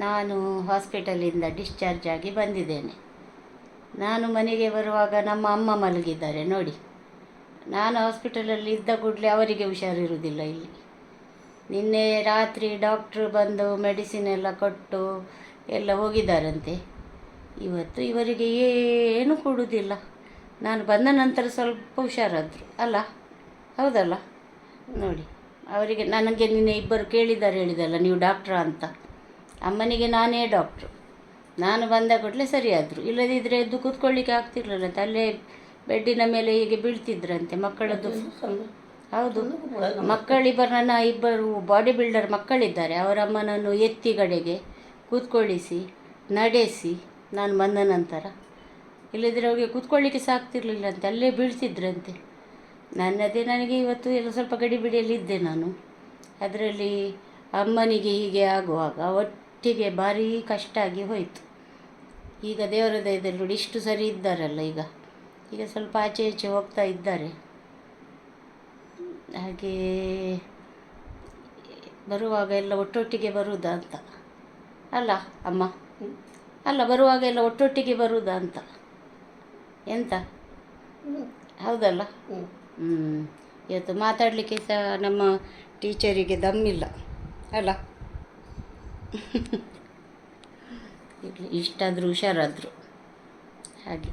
ನಾನು ಹಾಸ್ಪಿಟಲಿಂದ ಡಿಸ್ಚಾರ್ಜ್ ಆಗಿ ಬಂದಿದ್ದೇನೆ. ನಾನು ಮನೆಗೆ ಬರುವಾಗ ನಮ್ಮ ಅಮ್ಮ ಮಲಗಿದ್ದಾರೆ ನೋಡಿ. ನಾನು ಹಾಸ್ಪಿಟಲಲ್ಲಿ ಇದ್ದ ಕೂಡಲೇ ಅವರಿಗೆ ಹುಷಾರಿರುವುದಿಲ್ಲ ಇಲ್ಲಿ. ನಿನ್ನೆ ರಾತ್ರಿ ಡಾಕ್ಟ್ರು ಬಂದು ಮೆಡಿಸಿನ್ ಎಲ್ಲ ಕೊಟ್ಟು ಎಲ್ಲ ಹೋಗಿದ್ದಾರಂತೆ. ಇವತ್ತು ಇವರಿಗೆ ಏನು ಕೊಡುವುದಿಲ್ಲ. ನಾನು ಬಂದ ನಂತರ ಸ್ವಲ್ಪ ಹುಷಾರಾದರು ಅಲ್ಲ, ಹೌದಲ್ಲ ನೋಡಿ. ಅವರಿಗೆ ನನಗೆ ನಿನ್ನೆ ಇಬ್ಬರು ಕೇಳಿದ್ದಾರೆ, ಹೇಳಿದಲ್ಲ ನೀವು ಡಾಕ್ಟ್ರಾ ಅಂತ. ಅಮ್ಮನಿಗೆ ನಾನೇ ಡಾಕ್ಟ್ರು. ನಾನು ಬಂದ ಕೂಡಲೇ ಸರಿಯಾದರು. ಇಲ್ಲದಿದ್ದರೆ ಎದ್ದು ಕೂತ್ಕೊಳ್ಳಿಕ್ಕೆ ಆಗ್ತಿರ್ಲಿಲ್ಲಂತೆ. ಅಲ್ಲೇ ಬೆಡ್ಡಿನ ಮೇಲೆ ಹೀಗೆ ಬೀಳ್ತಿದ್ರಂತೆ. ಮಕ್ಕಳದ್ದು ಹೌದು, ನನ್ನ ಇಬ್ಬರು ಬಾಡಿ ಬಿಲ್ಡರ್ ಮಕ್ಕಳಿದ್ದಾರೆ. ಅವರ ಅಮ್ಮನನ್ನು ಎತ್ತಿ ಕಡೆಗೆ ಕೂತ್ಕೊಳ್ಳಿಸಿ ನಡೆಸಿ ನಾನು ಬಂದ ನಂತರ. ಇಲ್ಲದಿದ್ದರೆ ಅವರಿಗೆ ಕೂತ್ಕೊಳ್ಳಿಕ್ಕೆ ಸಾಕ್ತಿರ್ಲಿಲ್ಲಂತೆ, ಅಲ್ಲೇ ಬೀಳ್ತಿದ್ರಂತೆ. ನನಗೆ ಇವತ್ತು ಎಲ್ಲ ಸ್ವಲ್ಪ ಗಡಿಬಿಡಿಯಲ್ಲಿದ್ದೆ ನಾನು. ಅದರಲ್ಲಿ ಅಮ್ಮನಿಗೆ ಹೀಗೆ ಆಗುವಾಗ ಒಟ್ಟಿಗೆ ಭಾರೀ ಕಷ್ಟ ಆಗಿ ಹೋಯಿತು. ಈಗ ದೇವರ ದಯದಲ್ಲಿ ನೋಡಿ ಇಷ್ಟು ಸರಿ ಇದ್ದಾರಲ್ಲ. ಈಗ ಸ್ವಲ್ಪ ಆಚೆ ಈಚೆ ಹೋಗ್ತಾ ಇದ್ದಾರೆ. ಹಾಗೆ ಬರುವಾಗ ಎಲ್ಲ ಒಟ್ಟೊಟ್ಟಿಗೆ ಬರುವುದಾ ಅಂತ ಅಲ್ಲ ಅಮ್ಮ, ಅಲ್ಲ ಬರುವಾಗ ಎಲ್ಲ ಒಟ್ಟೊಟ್ಟಿಗೆ ಬರುವುದಾ ಅಂತ. ಎಂತ ಹೌದಲ್ಲ. ಇವತ್ತು ಮಾತಾಡಲಿಕ್ಕೆ ಸಹ ನಮ್ಮ ಟೀಚರಿಗೆ ದಮ್ಮಿಲ್ಲ ಅಲ್ಲ. ಇಷ್ಟಾದರೂ ಹುಷಾರಾದರು ಹಾಗೆ.